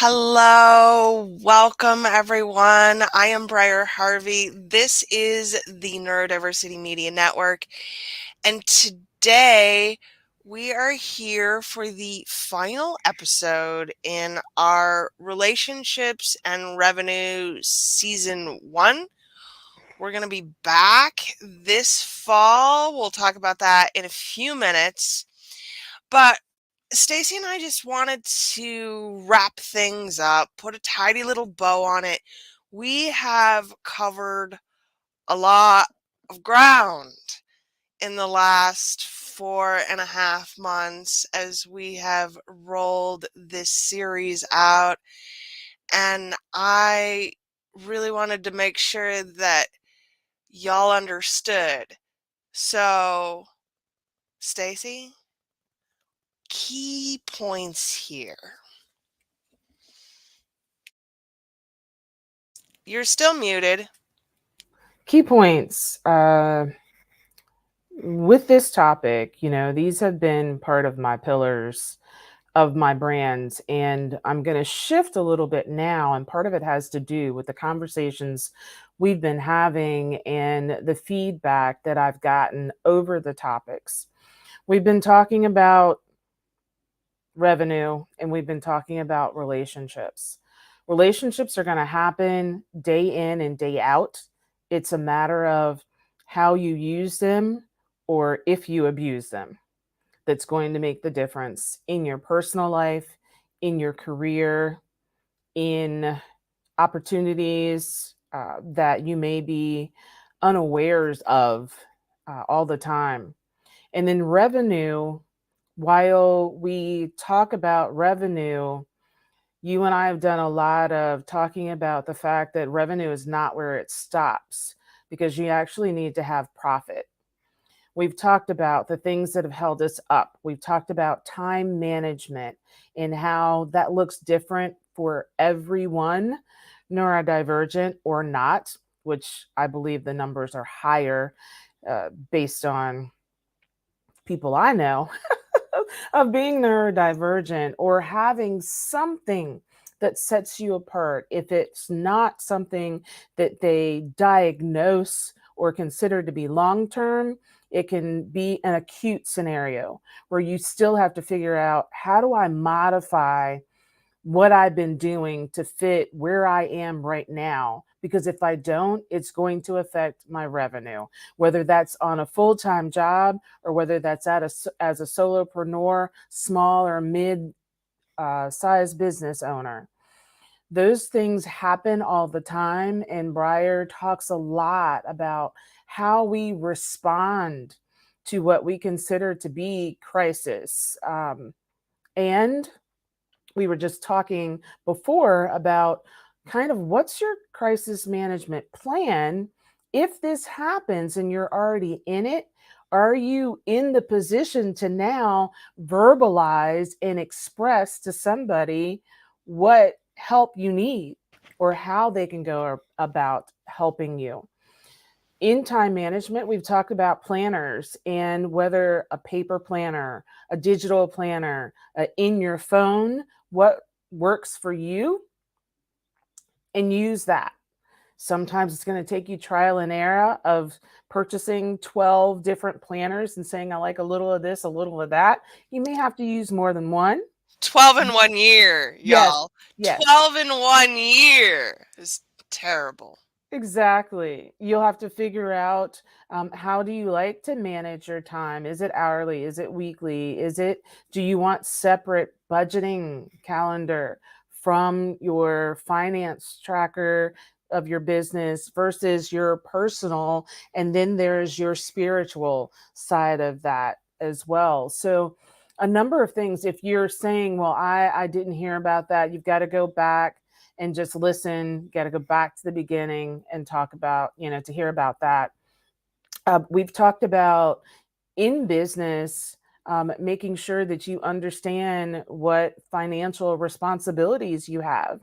Hello, welcome everyone. I am Briar Harvey. This is the Neurodiversity Media Network, and today we are here for the final episode in our Relationships and Revenue Season 1. We're going to be back this fall. We'll talk about that in a few minutes. But Stacy and I just wanted to wrap things up, put a tidy little bow on it. We have covered a lot of ground in the last 4.5 months as we have rolled this series out. And I really wanted to make sure that y'all understood. So, Stacy, key points here. You're still muted. Key points with this topic, these have been part of my pillars of my brand, and I'm going to shift a little bit now. And part of it has to do with the conversations we've been having and the feedback that I've gotten over the topics. We've been talking about revenue and we've been talking about relationships. Relationships are going to happen day in and day out. It's a matter of how you use them or if you abuse them that's going to make the difference in your personal life, in your career, in opportunities that you may be unawares of all the time. And then revenue, while we talk about revenue, you and I have done a lot of talking about the fact that revenue is not where it stops because you actually need to have profit. We've talked about the things that have held us up. We've talked about time management and how that looks different for everyone, neurodivergent or not, which I believe the numbers are higher based on people I know of being neurodivergent or having something that sets you apart. If it's not something that they diagnose or consider to be long term, it can be an acute scenario where you still have to figure out, how do I modify what I've been doing to fit where I am right now? Because if I don't, it's going to affect my revenue, whether that's on a full-time job or whether that's as a solopreneur, small or mid size business owner. Those things happen all the time. And Briar talks a lot about how we respond to what we consider to be crisis. And we were just talking before about kind of what's your crisis management plan if this happens and you're already in it. Are you in the position to now verbalize and express to somebody what help you need or how they can go about helping you? In time management, we've talked about planners and whether a paper planner, a digital planner, in your phone, what works for you, and use that. Sometimes it's going to take you trial and error of purchasing 12 different planners and saying, I like a little of this, a little of that. You may have to use more than one. 12 in 1 year, Yes, y'all. yes. 12 in 1 year is terrible. Exactly. You'll have to figure out, how do you like to manage your time? Is it hourly? Is it weekly? Do you want separate budgeting calendar from your finance tracker of your business versus your personal? And then there's your spiritual side of that as well. So, a number of things. If you're saying, well, I didn't hear about that, you've got to go back and just listen. Got to go back to the beginning and talk about, to hear about that. We've talked about in business, making sure that you understand what financial responsibilities you have.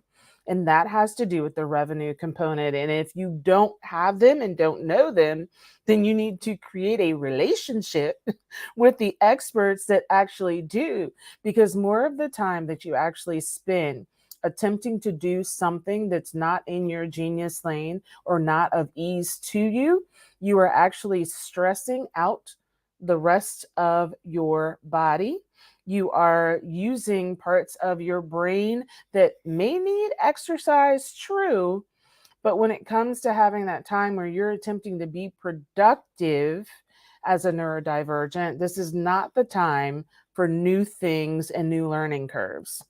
And that has to do with the revenue component. And if you don't have them and don't know them, then you need to create a relationship with the experts that actually do. Because more of the time that you actually spend attempting to do something that's not in your genius lane or not of ease to you, you are actually stressing out the rest of your body. You are using parts of your brain that may need exercise, true, but when it comes to having that time where you're attempting to be productive as a neurodivergent, this is not the time for new things and new learning curves.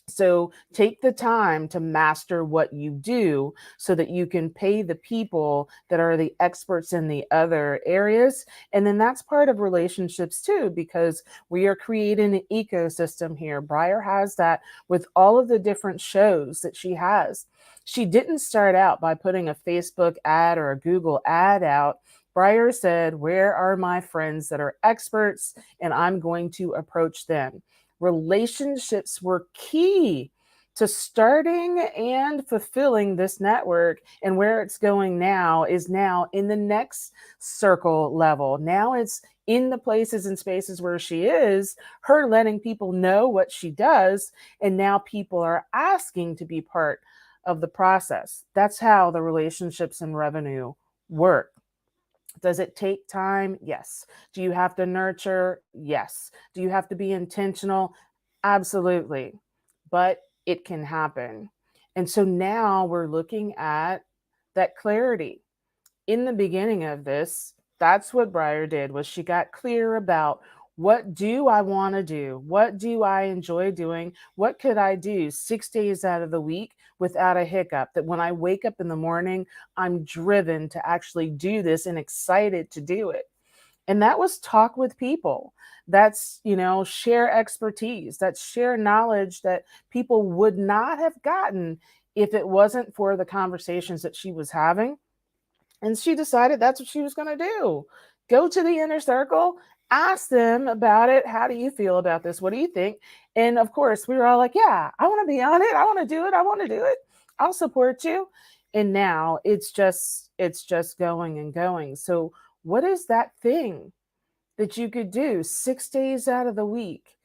So take the time to master what you do so that you can pay the people that are the experts in the other areas. And then that's part of relationships too, because we are creating an ecosystem here. Briar has that with all of the different shows that she has. She didn't start out by putting a Facebook ad or a Google ad out. Briar said, where are my friends that are experts? And I'm going to approach them. Relationships were key to starting and fulfilling this network. And where it's going now is now in the next circle level. Now it's in the places and spaces where she is, her letting people know what she does. And now people are asking to be part of the process. That's how the relationships and revenue work. Does it take time? Yes. Do you have to nurture? Yes. Do you have to be intentional? Absolutely. But it can happen. And so now we're looking at that clarity. In the beginning of this, that's what Briar did, was she got clear about, what do I want to do? What do I enjoy doing? What could I do 6 days out of the week without a hiccup? That when I wake up in the morning, I'm driven to actually do this and excited to do it. And that was talk with people. That's, share expertise. That's share knowledge that people would not have gotten if it wasn't for the conversations that she was having. And she decided that's what she was going to do. Go to the inner circle, ask them about it. How do you feel about this? What do you think? And of course, we were all like, yeah, I want to be on it. I want to do it. I want to do it. I'll support you. And now it's just going and going. So what is that thing that you could do 6 days out of the week?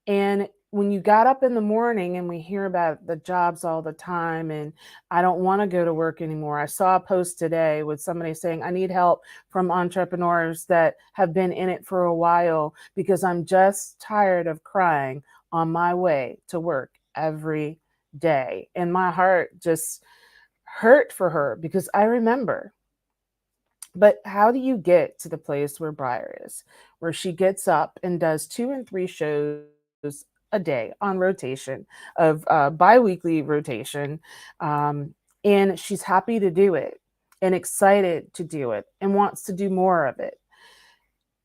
And when you got up in the morning, and we hear about the jobs all the time, and I don't want to go to work anymore. I saw a post today with somebody saying, I need help from entrepreneurs that have been in it for a while because I'm just tired of crying on my way to work every day. And my heart just hurt for her because I remember. But how do you get to the place where Briar is, where she gets up and does 2 and 3 shows a day on rotation, of bi-weekly rotation, and she's happy to do it and excited to do it and wants to do more of it?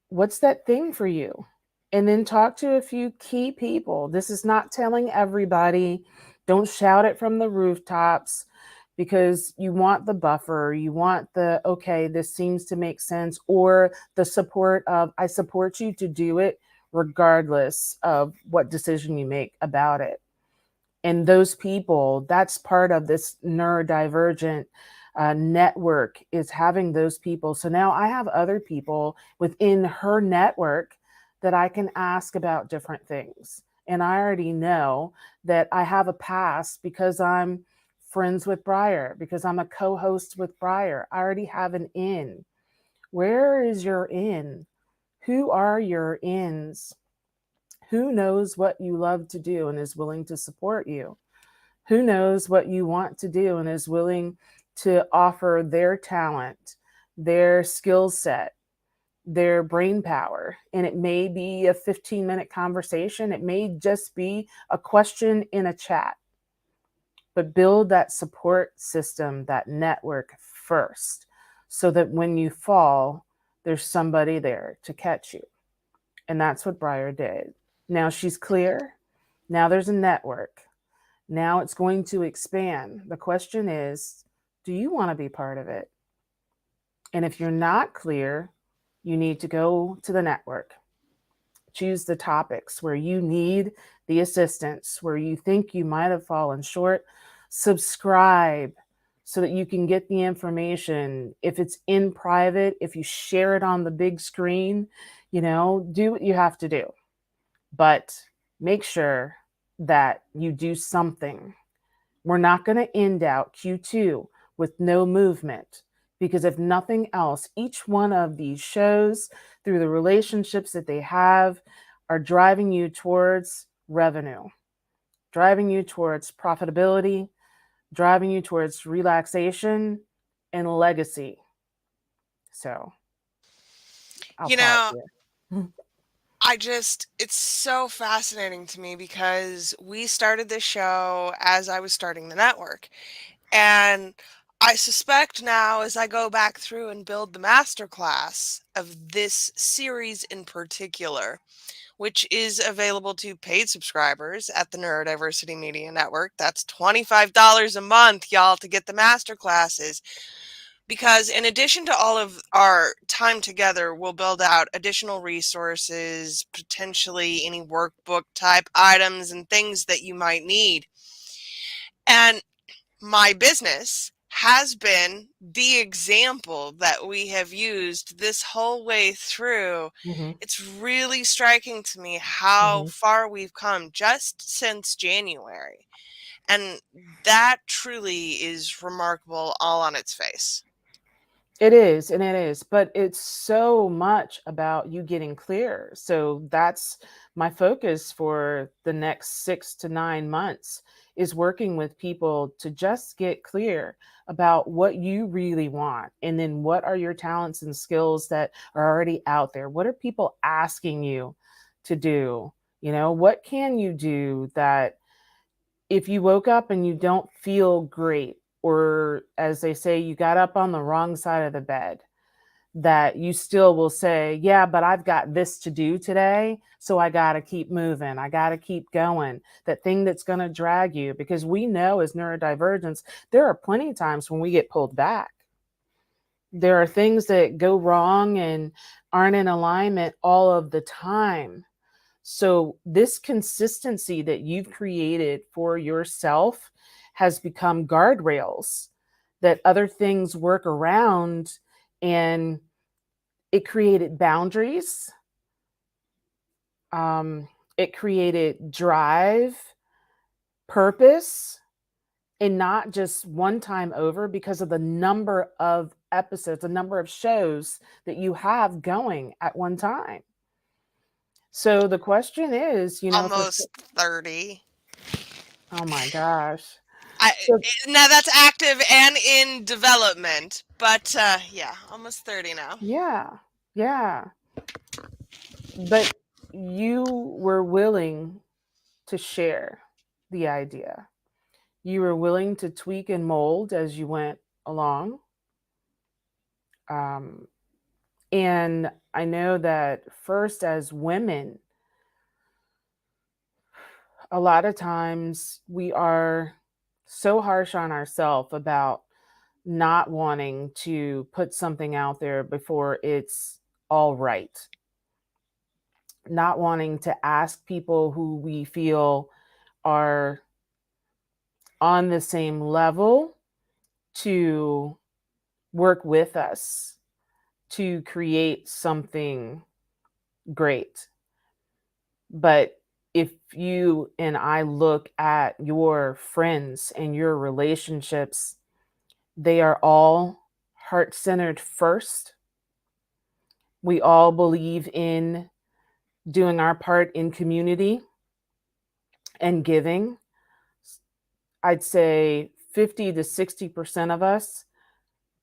What's that thing for you? And then talk to a few key people. This is not telling everybody. Don't shout it from the rooftops, because you want the buffer, you want the, okay, this seems to make sense, or the support of, I support you to do it regardless of what decision you make about it. And those people, that's part of this neurodivergent network, is having those people. So now I have other people within her network that I can ask about different things. And I already know that I have a pass because I'm friends with Briar, because I'm a co-host with Briar. I already have an in. Where is your in? Who are your ins? Who knows what you love to do and is willing to support you? Who knows what you want to do and is willing to offer their talent, their skill set, their brain power? And it may be a 15-minute conversation. It may just be a question in a chat. But build that support system, that network first, so that when you fall, there's somebody there to catch you. And that's what Briar did. Now she's clear. Now there's a network. Now it's going to expand. The question is, do you want to be part of it? And if you're not clear, you need to go to the network. Choose the topics where you need the assistance, where you think you might have fallen short. Subscribe so that you can get the information. If it's in private, if you share it on the big screen, do what you have to do. But make sure that you do something. We're not going to end out Q2 with no movement, because if nothing else, each one of these shows, through the relationships that they have, are driving you towards revenue, driving you towards profitability, driving you towards relaxation and legacy. So I'll You pause know, here. it's so fascinating to me because we started this show as I was starting the network. And I suspect now, as I go back through and build the masterclass of this series in particular, which is available to paid subscribers at the Neurodiversity Media Network. That's $25 a month, y'all, to get the masterclasses. Because in addition to all of our time together, we'll build out additional resources, potentially any workbook type items and things that you might need. And my business has been the example that we have used this whole way through. Mm-hmm. It's really striking to me how Mm-hmm. far we've come just since January. And that truly is remarkable all on its face. It is, and it is, but it's so much about you getting clear. So that's my focus for the next 6 to 9 months, is working with people to just get clear about what you really want. And then what are your talents and skills that are already out there? What are people asking you to do? What can you do that if you woke up and you don't feel great, or as they say, you got up on the wrong side of the bed, that you still will say, yeah, but I've got this to do today, so I got to keep moving, I got to keep going. That thing that's going to drag you, because we know as neurodivergents, there are plenty of times when we get pulled back. There are things that go wrong and aren't in alignment all of the time. So, this consistency that you've created for yourself has become guardrails that other things work around, and it created boundaries. It created drive, purpose, and not just one time over, because of the number of episodes, the number of shows that you have going at one time. So the question is, Almost 30. oh my gosh. I, So Now that's active and in development, but yeah, almost 30 now. yeah, yeah. But you were willing to share the idea. You were willing to tweak and mold as you went along. Um, and I know that first, as women, a lot of times we are so harsh on ourselves about not wanting to put something out there before it's all right, not wanting to ask people who we feel are on the same level to work with us to create something great. But if you and I look at your friends and your relationships, they are all heart centered first. We all believe in doing our part in community and giving. I'd say 50 to 60% of us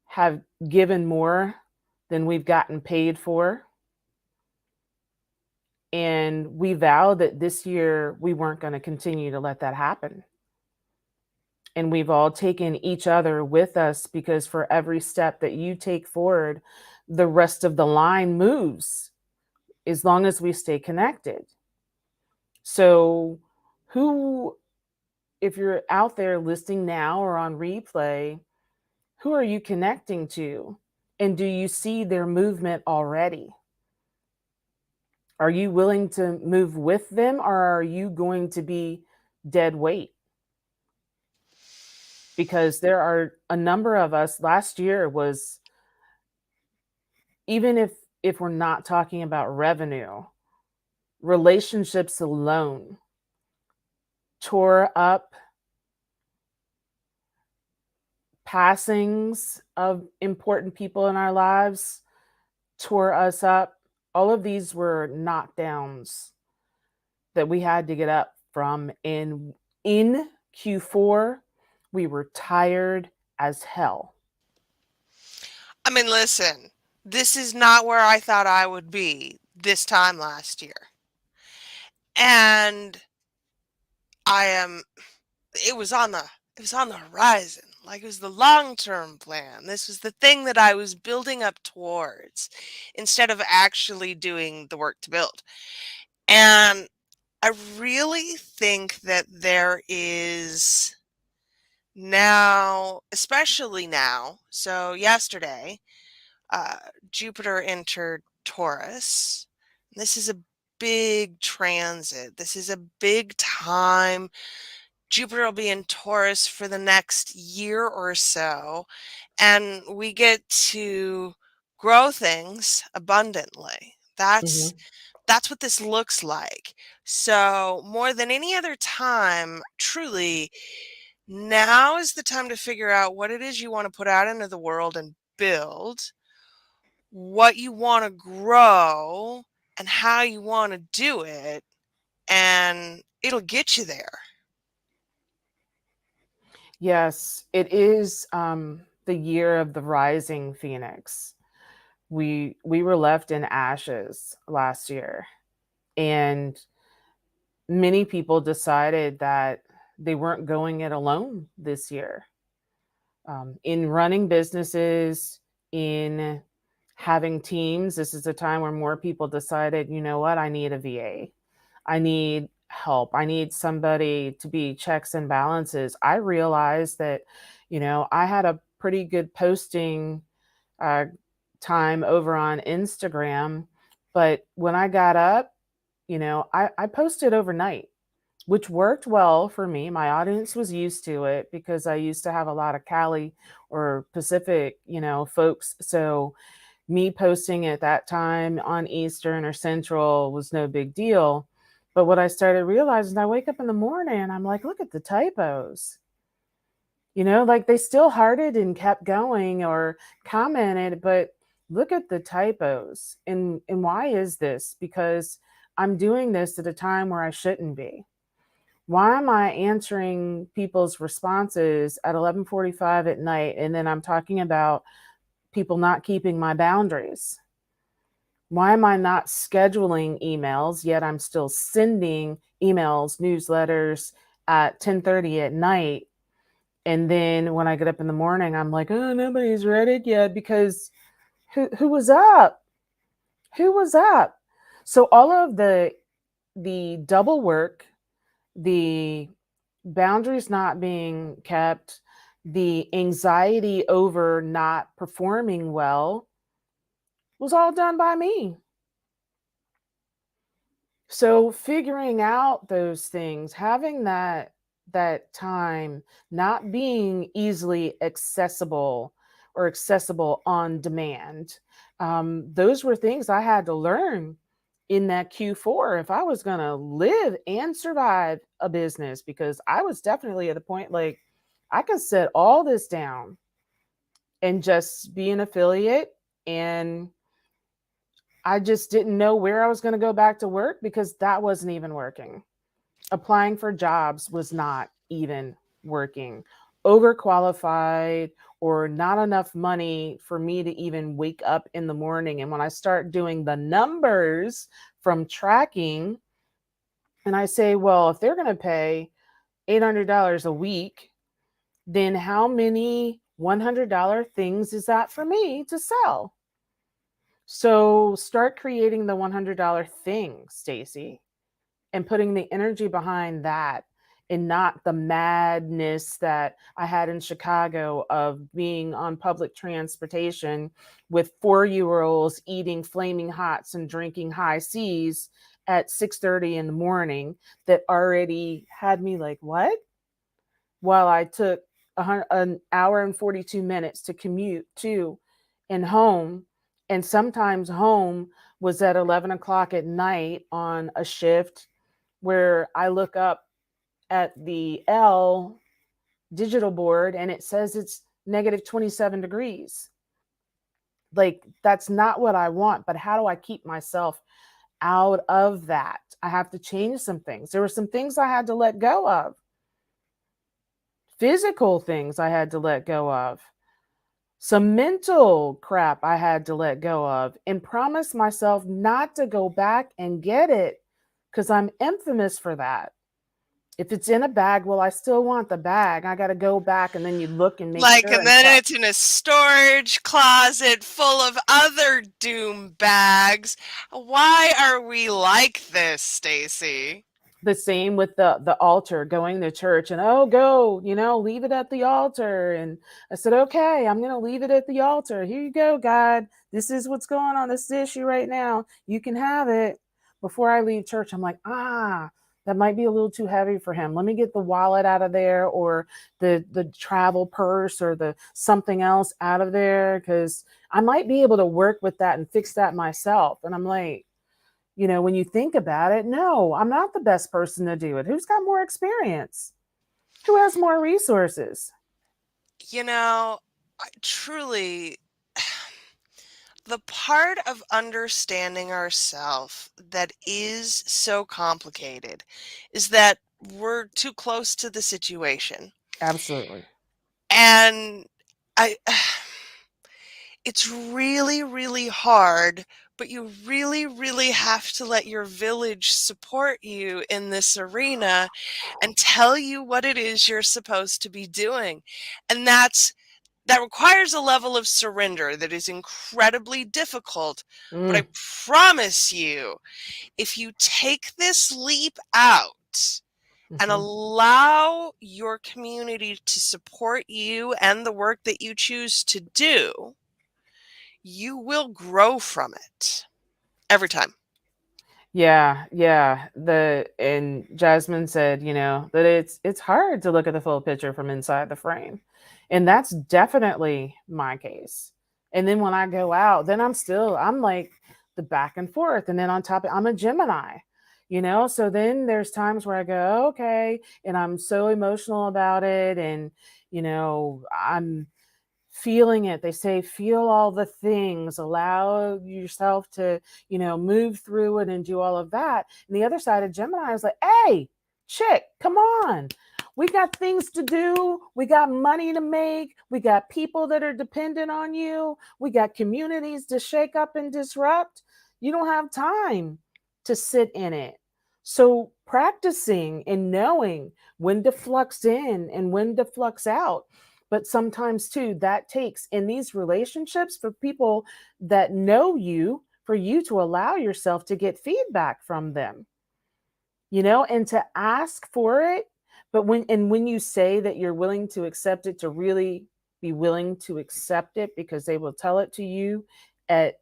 have given more than we've gotten paid for. And we vowed that this year we weren't going to continue to let that happen. And we've all taken each other with us, because for every step that you take forward, the rest of the line moves, as long as we stay connected. So, who, if you're out there listening now or on replay, who are you connecting to? And do you see their movement already? Are you willing to move with them, or are you going to be dead weight? Because there are a number of us, last year was, even if we're not talking about revenue, relationships alone tore up passings of important people in our lives, tore us up. All of these were knockdowns that we had to get up from. And in Q4, we were tired as hell. I mean, listen, this is not where I thought I would be this time last year. And I am it was on the horizon. Like it was the long-term plan. This was the thing that I was building up towards instead of actually doing the work to build. And I really think that there is now, especially now, so yesterday, uh, Jupiter entered Taurus. This is a big transit. This is a big time. Jupiter will be in Taurus for the next year or so, and we get to grow things abundantly. Mhm. That's what this looks like. So, more than any other time, truly, now is the time to figure out what it is you want to put out into the world and build, what you want to grow, and how you want to do it, and it'll get you there. Yes, it is the year of the rising phoenix. We were left in ashes last year, and many people decided that they weren't going it alone this year. In running businesses, in having teams, this is a time where more people decided, you know what, I need a VA. I need help. I need somebody to be checks and balances. I realized that, I had a pretty good posting uh, time over on Instagram. But when I got up, I posted overnight, which worked well for me. My audience was used to it because I used to have a lot of Cali or Pacific, folks. So me posting at that time on Eastern or Central was no big deal. But what I started realizing, I wake up in the morning and I'm like, look at the typos. Like they still hearted and kept going or commented, but look at the typos. And why is this? Because I'm doing this at a time where I shouldn't be. Why am I answering people's responses at 11:45 at night and then I'm talking about people not keeping my boundaries? Why am I not scheduling emails yet I'm still sending emails, newsletters at 10:30 at night? And then when I get up in the morning, I'm like, oh, nobody's read it yet because who was up? Who was up? So all of the double work, the boundaries not being kept, the anxiety over not performing well was all done by me. So figuring out those things, having that time, not being easily accessible or accessible on demand, those were things I had to learn in that Q4 if I was going to live and survive a business, because I was definitely at a point like I could set all this down and just be an affiliate, and I just didn't know where I was going to go back to work because that wasn't even working. Applying for jobs was not even working. Overqualified or not enough money for me to even wake up in the morning. And when I start doing the numbers from tracking, and I say, well, if they're going to pay $800 a week, then how many $100 things is that for me to sell? So start creating the $100 thing, Stacy, and putting the energy behind that, and not the madness that I had in Chicago of being on public transportation with 4-year olds eating flaming hots and drinking high seas at 6:30 in the morning that already had me like, what? While I took an hour and 42 minutes to commute to and home. And sometimes home was at 11 o'clock at night on a shift where I look up at the L digital board and it says it's negative 27 degrees. Like, that's not what I want. But how do I keep myself out of that? I have to change some things. There were some things I had to let go of, physical things I had to let go of, some mental crap I had to let go of, and promise myself not to go back and get it, because I'm infamous for that. If it's in a bag, well, I still want the bag. I got to go back, and then you look and make Like, sure and and then cross. it's in a storage closet full of other doom bags. Why are we like this, Stacy? The same with the altar, going to church, and oh, go, leave it at the altar. And I said, okay, I'm going to leave it at the altar. Here you go, God. This is what's going on. This is the issue right now. You can have it. Before I leave church, I'm like, that might be a little too heavy for him. Let me get the wallet out of there, or the travel purse, or the something else out of there, because I might be able to work with that and fix that myself. And I'm like, when you think about it, no, I'm not the best person to do it. Who's got more experience? Who has more resources? You know, truly, the part of understanding ourselves that is so complicated is that we're too close to the situation. Absolutely. And I it's really, really hard, but you really, really have to let your village support you in this arena and tell you what it is you're supposed to be doing. And that requires a level of surrender that is incredibly difficult. But I Mm, promise you, if you take this leap out and hmm. allow your community to support you and the work that you choose to do, you will grow from it every time. Yeah, yeah. And Jasmine said, that it's hard to look at the full picture from inside the frame. And that's definitely my case. And then when I go out, then I'm like the back and forth. And then on top of I'm a Gemini, so then there's times where I go, okay, and I'm so emotional about it. And, I'm feeling it. They say feel all the things, allow yourself to, move through it and do all of that. And the other side of Gemini is like, hey, chick, come on. We got things to do. We got money to make. We got people that are dependent on you. We got communities to shake up and disrupt. You don't have time to sit in it. So practicing and knowing when to flux in and when to flux out. But sometimes too, that takes in these relationships for people that know you, for you to allow yourself to get feedback from them, and to ask for it. But when you say that you're willing to accept it, to really be willing to accept it, because they will tell it to you at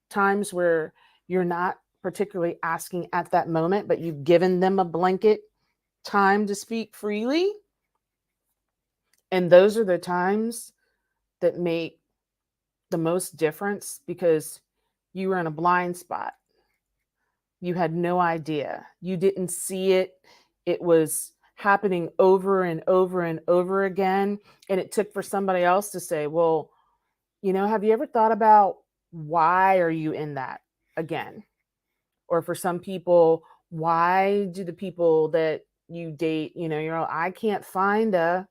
times where you're not particularly asking at that moment, but you've given them a blanket time to speak freely. And those are the times that make the most difference, because you were in a blind spot. You had no idea. You didn't see it. It was happening over and over and over again. And it took for somebody else to say, well, have you ever thought about why are you in that again? Or for some people, why do the people that you date, you're all, I can't find a,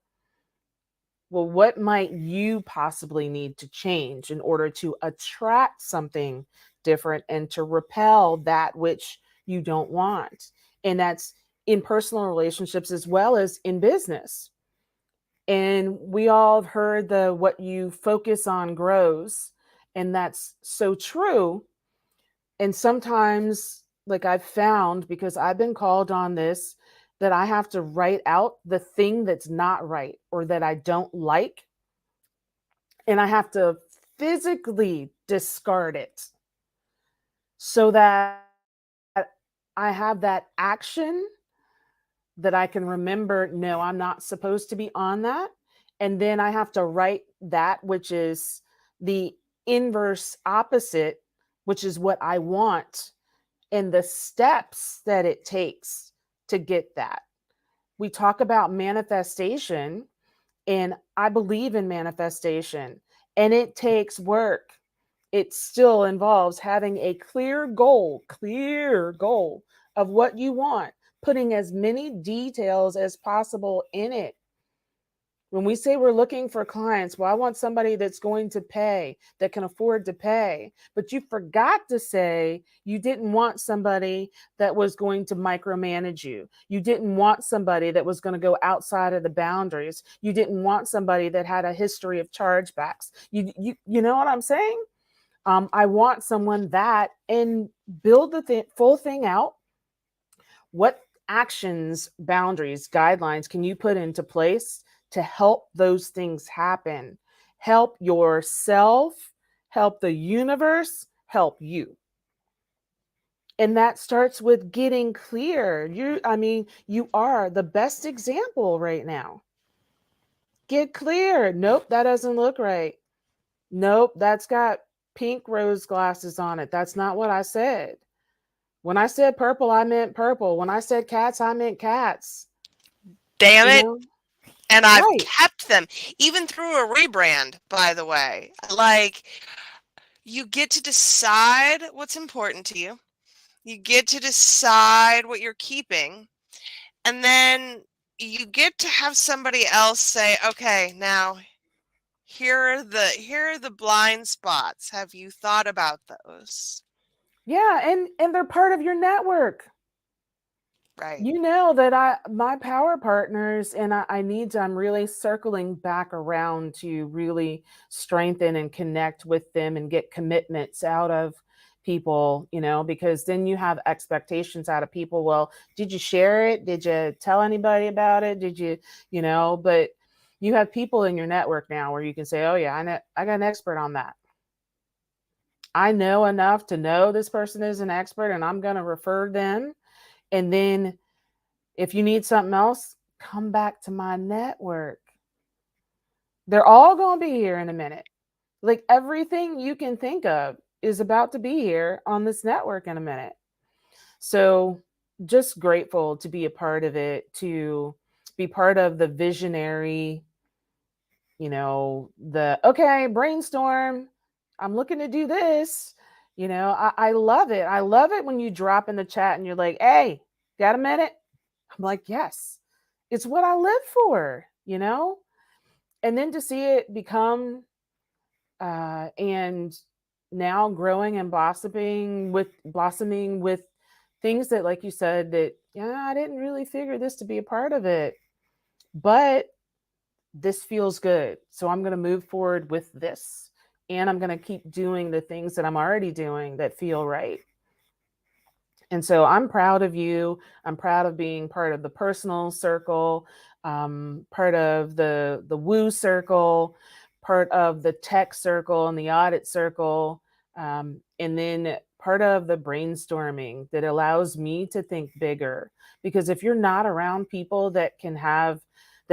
well, what might you possibly need to change in order to attract something different and to repel that which you don't want? And that's in personal relationships as well as in business. And we all have heard the what you focus on grows. And that's so true. And sometimes, like I've found, because I've been called on this, that I have to write out the thing that's not right or that I don't like, and I have to physically discard it so that I have that action that I can remember, no, I'm not supposed to be on that. And then I have to write that, which is the inverse opposite, which is what I want, and the steps that it takes to get that. We talk about manifestation, and I believe in manifestation, and it takes work. It still involves having a clear goal of what you want, putting as many details as possible in it. When we say we're looking for clients, well, I want somebody that's going to pay, that can afford to pay. But you forgot to say you didn't want somebody that was going to micromanage you. You didn't want somebody that was going to go outside of the boundaries. You didn't want somebody that had a history of chargebacks. You know what I'm saying? I want someone that, and build the full thing out. What actions, boundaries, guidelines can you put into place to help those things happen? Help yourself, help the universe, help you. And that starts with getting clear. You are the best example right now. Get clear. Nope, that doesn't look right. Nope, that's got pink rose glasses on it. That's not what I said. When I said purple, I meant purple. When I said cats, I meant cats. Damn You it. know? And I've Right. kept them, even through a rebrand, by the way. Like, you get to decide what's important to you. You get to decide what you're keeping. And then you get to have somebody else say, okay, now here are the blind spots. Have you thought about those? Yeah, and they're part of your network. Right. You know that my power partners, and I'm really circling back around to really strengthen and connect with them and get commitments out of people, because then you have expectations out of people. Well, did you share it? Did you tell anybody about it? Did but you have people in your network now where you can say, oh yeah, I got an expert on that. I know enough to know this person is an expert, and I'm going to refer them. And then if you need something else, come back to my network. They're all going to be here in a minute. Like, everything you can think of is about to be here on this network in a minute. So, just grateful to be a part of it, to be part of the visionary, okay, brainstorm. I'm looking to do this. I love it. I love it when you drop in the chat and you're like, hey, got a minute? I'm like, yes, it's what I live for. And then to see it become and now growing and blossoming with things that, like you said, that I didn't really figure this to be a part of it, but this feels good. So I'm going to move forward with this. And I'm going to keep doing the things that I'm already doing that feel right. And so I'm proud of you. I'm proud of being part of the personal circle, part of the woo circle, part of the tech circle and the audit circle, and then part of the brainstorming that allows me to think bigger. Because if you're not around people that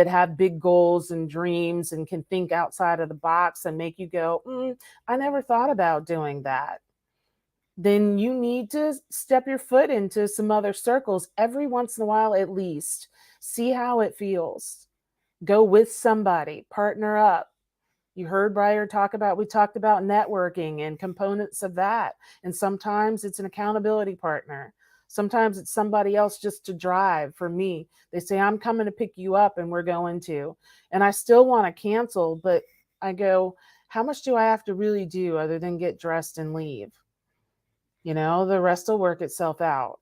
have big goals and dreams and can think outside of the box and make you go, I never thought about doing that, then you need to step your foot into some other circles every once in a while, at least. See how it feels. Go with somebody, partner up. You heard Briar we talked about networking and components of that. And sometimes it's an accountability partner. Sometimes it's somebody else just to drive. For me, they say, I'm coming to pick you up and we're going to. And I still want to cancel, but I go, how much do I have to really do other than get dressed and leave? The rest will work itself out.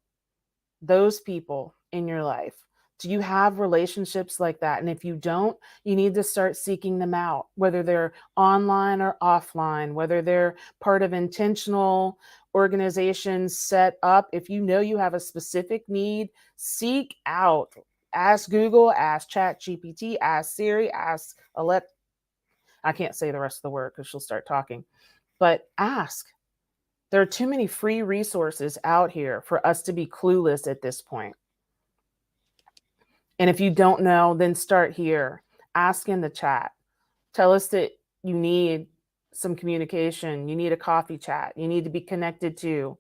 Those people in your life. Do you have relationships like that? And if you don't, you need to start seeking them out, whether they're online or offline, whether they're part of intentional organizations set up. If you know you have a specific need, seek out. Ask Google, ask ChatGPT, ask Siri, ask Alexa. I can't say the rest of the word because she'll start talking, but ask. There are too many free resources out here for us to be clueless at this point. And if you don't know, then start here. Ask in the chat. Tell us that you need some communication. You need a coffee chat. You need to be connected to.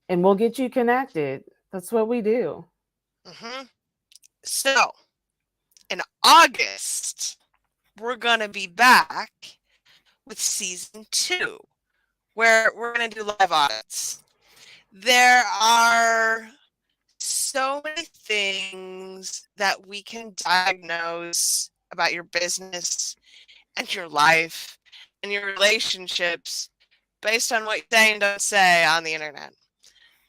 And we'll get you connected. That's what we do. Mm-hmm. So, in August, we're going to be back with season 2, where we're going to do live audits. There are so many things that we can diagnose about your business and your life and your relationships based on what you say and don't say on the internet.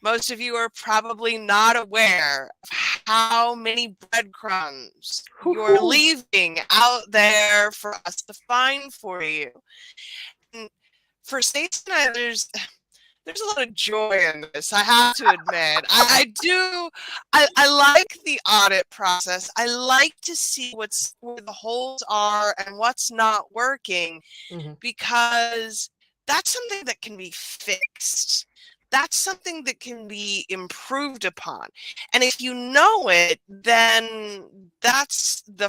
Most of you are probably not aware of how many breadcrumbs you're Woo-hoo. leaving out there for us to find for you. And for Stacey and I, there's a lot of joy in this, I have to admit. I like the audit process. I like to see where the holes are and what's not working, because that's something that can be fixed. That's something that can be improved upon. And if you know it, then that's the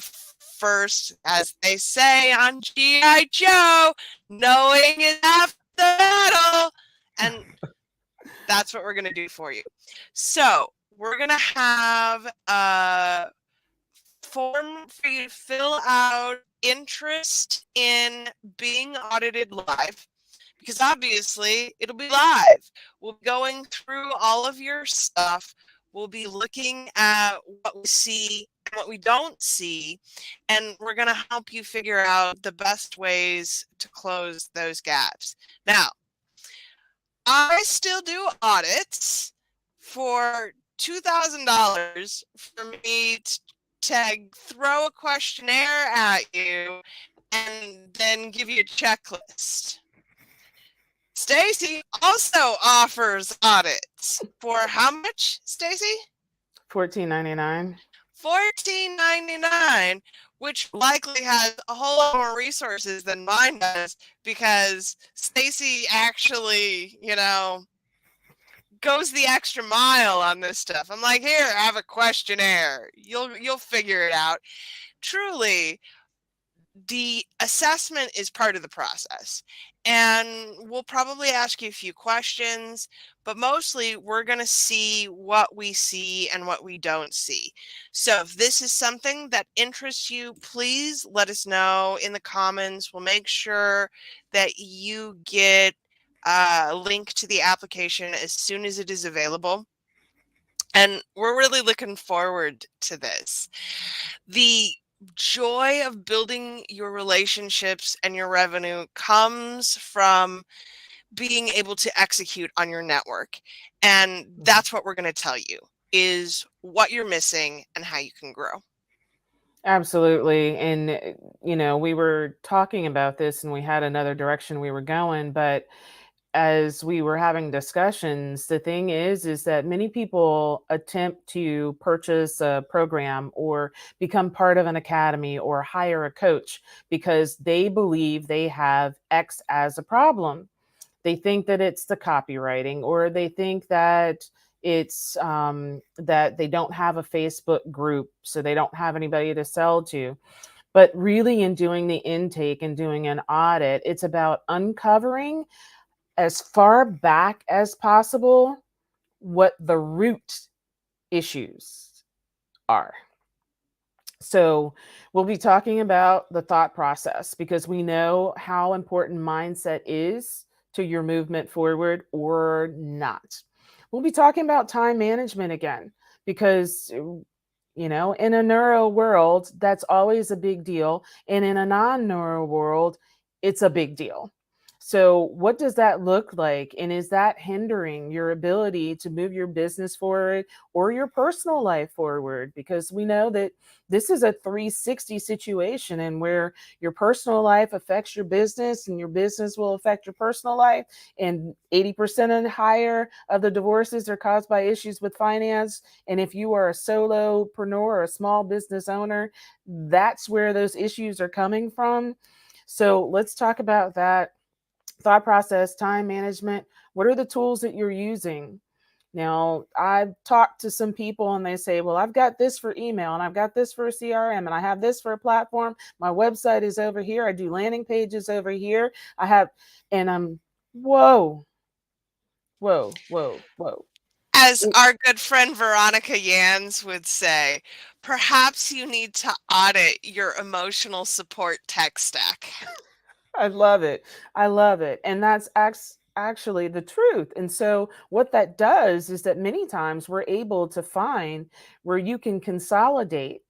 first, as they say on G.I. Joe, knowing is half the battle. And that's what we're going to do for you. So we're going to have a form for you to fill out interest in being audited live, because obviously it'll be live. We'll be going through all of your stuff. We'll be looking at what we see and what we don't see, and we're going to help you figure out the best ways to close those gaps. Now, I still do audits for $2,000 for me to throw a questionnaire at you and then give you a checklist. Stacey also offers audits for how much, Stacey? $14.99. $14.99, which likely has a whole lot more resources than mine does, because Stacey actually, goes the extra mile on this stuff. I'm like, here, have a questionnaire. You'll figure it out. Truly, the assessment is part of the process, and we'll probably ask you a few questions, but mostly we're going to see what we see and what we don't see. So if this is something that interests you, please let us know in the comments. We'll make sure that you get a link to the application as soon as it is available. And we're really looking forward to this. The joy of building your relationships and your revenue comes from being able to execute on your network. And that's what we're going to tell you, is what you're missing and how you can grow. Absolutely. And, we were talking about this and we had another direction we were going, but as we were having discussions, the thing is that many people attempt to purchase a program or become part of an academy or hire a coach because they believe they have X as a problem. They think that it's the copywriting, or they think that it's that they don't have a Facebook group, so they don't have anybody to sell to. But really, in doing the intake and doing an audit, it's about uncovering as far back as possible what the root issues are. So we'll be talking about the thought process, because we know how important mindset is to your movement forward or not. We'll be talking about time management again, because in a neuro world, that's always a big deal. And in a non-neuro world, it's a big deal. So what does that look like? And is that hindering your ability to move your business forward or your personal life forward? Because we know that this is a 360 situation, and where your personal life affects your business and your business will affect your personal life. And 80% and higher of the divorces are caused by issues with finance. And if you are a solopreneur or a small business owner, that's where those issues are coming from. So let's talk about that. Thought process, time management. What are the tools that you're using? Now, I've talked to some people and they say, well, I've got this for email and I've got this for a CRM and I have this for a platform. My website is over here. I do landing pages over here. And I'm, whoa. As our good friend Veronica Yans would say, Perhaps you need to audit your emotional support tech stack. I love it. I love it. And that's actually the truth. And so, what that does is that many times we're able to find where you can consolidate,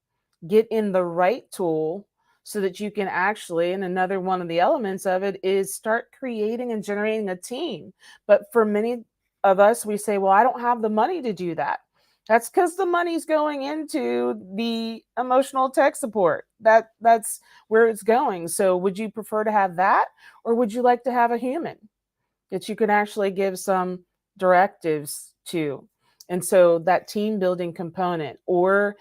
get in the right tool so that you can actually, and another one of the elements of it is start creating and generating a team. But for many of us, we say, well, I don't have the money to do that. That's because the money's going into the emotional tech support. That's where it's going. So would you prefer to have that, or would you like to have a human that you can actually give some directives to? And so that team building component, or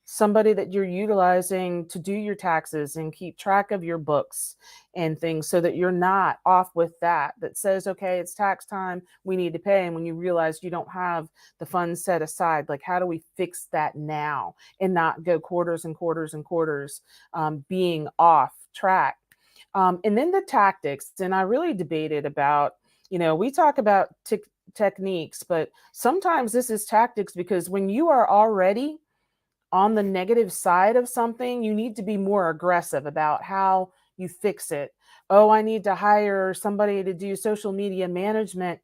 somebody that you're utilizing to do your taxes and keep track of your books and things, so that you're not off with that says, okay, it's tax time, we need to pay, and when you realize you don't have the funds set aside, like, how do we fix that now and not go quarters and quarters and quarters, being off track. And then the tactics, and I really debated about, we talk about techniques, but sometimes this is tactics, because when you are already on the negative side of something, you need to be more aggressive about how you fix it. Oh, I need to hire somebody to do social media management,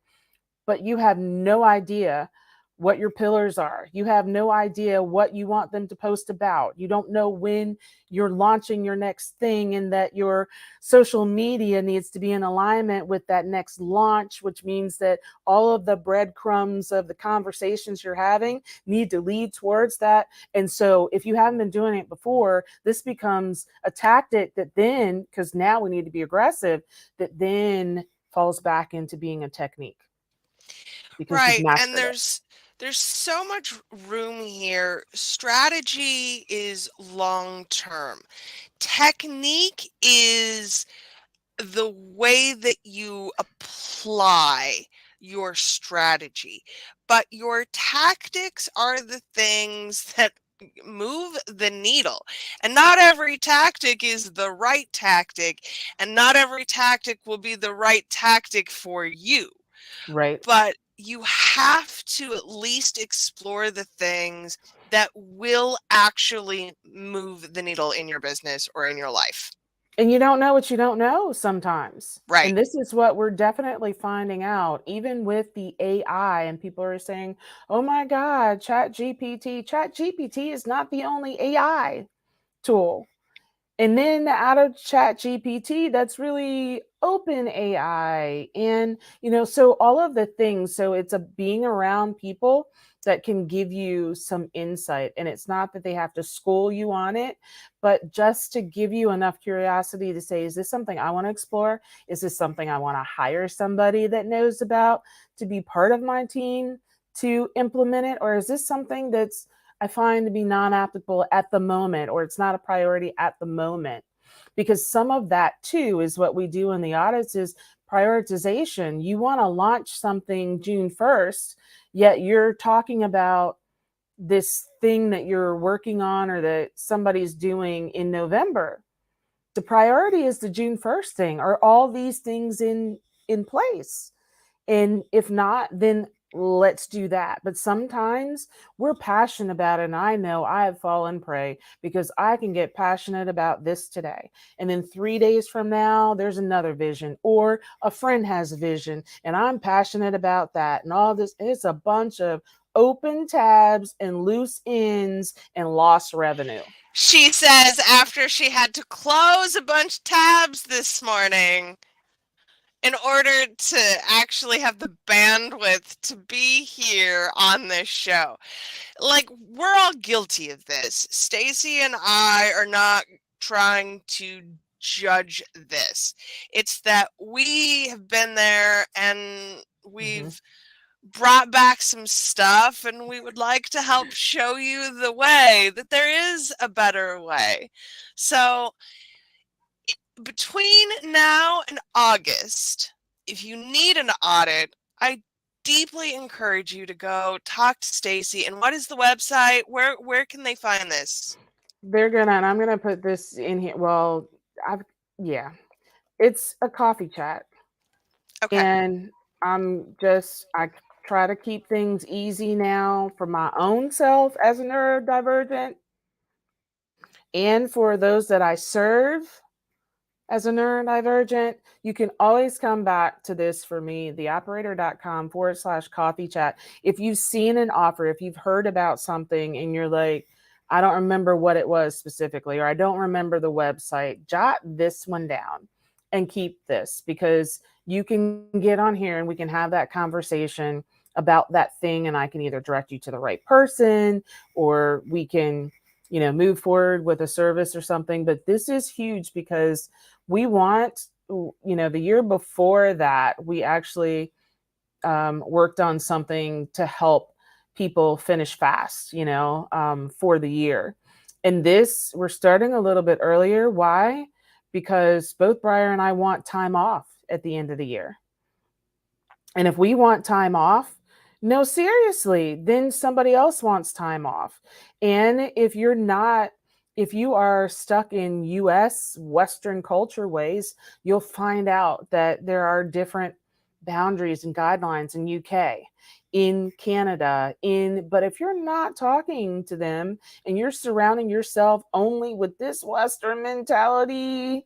but you have no idea what your pillars are. You have no idea what you want them to post about. You don't know when you're launching your next thing, and that your social media needs to be in alignment with that next launch, which means that all of the breadcrumbs of the conversations you're having need to lead towards that. And so if you haven't been doing it before, this becomes a tactic that then, because now we need to be aggressive, that then falls back into being a technique because you've Right, and mastered it. there's so much room here. Strategy is long term. Technique is the way that you apply your strategy. But your tactics are the things that move the needle. And not every tactic is the right tactic, and not every tactic will be the right tactic for you. Right. But you have to at least explore the things that will actually move the needle in your business or in your life. And you don't know what you don't know sometimes. Right. And this is what we're definitely finding out, even with the AI. And people are saying, oh my God, Chat GPT is not the only AI tool. And then out of Chat GPT, that's really Open AI. And, so all of the things. So it's a being around people that can give you some insight. And it's not that they have to school you on it, but just to give you enough curiosity to say, is this something I want to explore? Is this something I want to hire somebody that knows about to be part of my team to implement it? Or is this something that's I find to be non-applicable at the moment, or it's not a priority at the moment? Because some of that too is what we do in the audits is prioritization. You want to launch something June 1st, yet you're talking about this thing that you're working on or that somebody's doing in November. The priority is the June 1st thing. Are all these things in place? And if not, then let's do that. But sometimes we're passionate about it. And I know I have fallen prey because I can get passionate about this today. And then 3 days from now, there's another vision, or a friend has a vision and I'm passionate about that. And all this, it's a bunch of open tabs and loose ends and lost revenue. She says after she had to close a bunch of tabs this morning in order to actually have the bandwidth to be here on this show. Like, we're all guilty of this. Stacy and I are not trying to judge this. It's that we have been there and Mm-hmm. we've brought back some stuff, and we would like to help show you the way, that there is a better way. So between now and August, if you need an audit, I deeply encourage you to go talk to Stacy. And what is the website? Where can they find this? And I'm gonna put this in here. Well, I've yeah, it's a coffee chat. Okay. And I try to keep things easy now for my own self as a neurodivergent. And for those that I serve as a neurodivergent, you can always come back to this for me, theoperator.com/coffee chat. If you've seen an offer, if you've heard about something and you're like, I don't remember what it was specifically, or I don't remember the website, jot this one down and keep this, because you can get on here and we can have that conversation about that thing, and I can either direct you to the right person, or we can, move forward with a service or something. But this is huge because we want, the year before that, we actually worked on something to help people finish fast, for the year. And this, we're starting a little bit earlier. Why? Because both Briar and I want time off at the end of the year. And if we want time off, no, seriously, then somebody else wants time off. And if you are stuck in US Western culture ways, you'll find out that there are different boundaries and guidelines in UK, in Canada, but if you're not talking to them and you're surrounding yourself only with this Western mentality,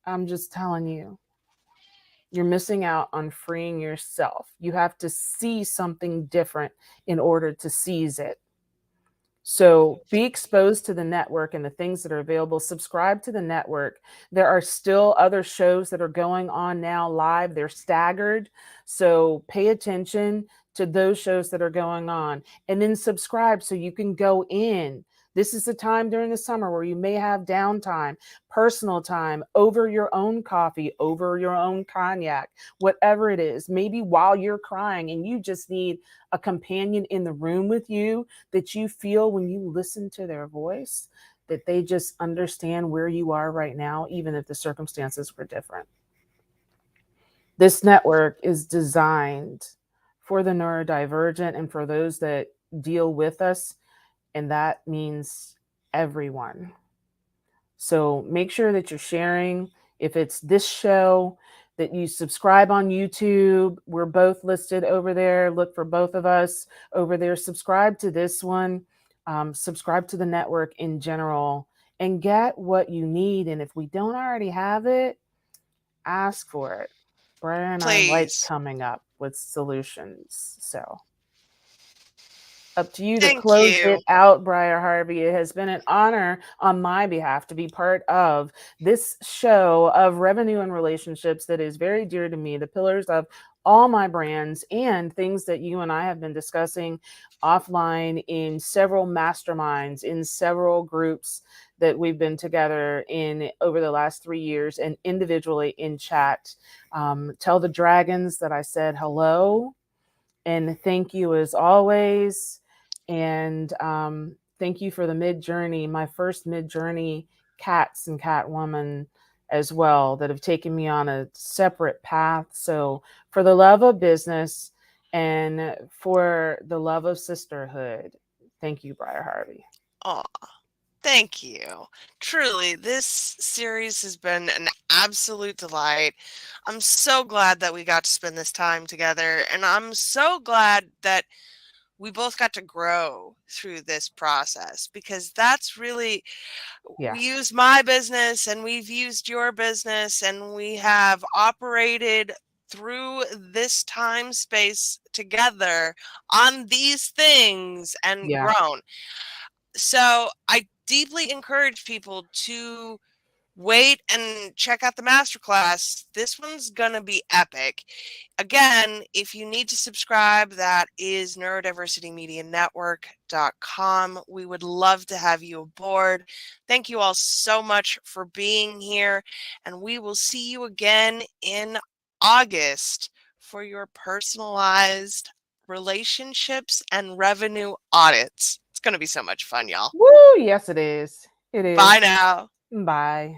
I'm just telling you, you're missing out on freeing yourself. You have to see something different in order to seize it. So be exposed to the network and the things that are available. Subscribe to the network. There are still other shows that are going on now live. They're staggered. So pay attention to those shows that are going on, and then subscribe so you can go in. This is the time during the summer where you may have downtime, personal time, over your own coffee, over your own cognac, whatever it is. Maybe while you're crying and you just need a companion in the room with you, that you feel when you listen to their voice, that they just understand where you are right now, even if the circumstances were different. This network is designed for the neurodivergent and for those that deal with us, and that means everyone. So make sure that you're sharing. If it's this show, that you subscribe on YouTube. We're both listed over there. Look for both of us over there. Subscribe to this one. Subscribe to the network in general and get what you need. And if we don't already have it, ask for it. Brian and I like Please. coming up with solutions. So up to you to Thank close you. it out, Briar Harvey. It has been an honor on my behalf to be part of this show of revenue and relationships that is very dear to me, the pillars of all my brands, and things that you and I have been discussing offline in several masterminds, in several groups that we've been together in over the last 3 years, and individually in chat. Tell the dragons that I said hello and thank you as always. And thank you for the Midjourney, my first Midjourney cats and Catwoman as well, that have taken me on a separate path. So for the love of business and for the love of sisterhood, thank you, Briar Harvey. Aw, thank you. Truly, this series has been an absolute delight. I'm so glad that we got to spend this time together, and I'm so glad that we both got to grow through this process, because that's really, we Yes. use my business and we've used your business and we have operated through this time space together on these things and Yeah. grown. So I deeply encourage people to wait and check out the masterclass. This one's going to be epic. Again, if you need to subscribe, that is neurodiversitymedianetwork.com. We would love to have you aboard. Thank you all so much for being here, and we will see you again in August for your personalized relationships and revenue audits. It's going to be so much fun, y'all. Woo! Yes, it is. It is. Bye now. Bye.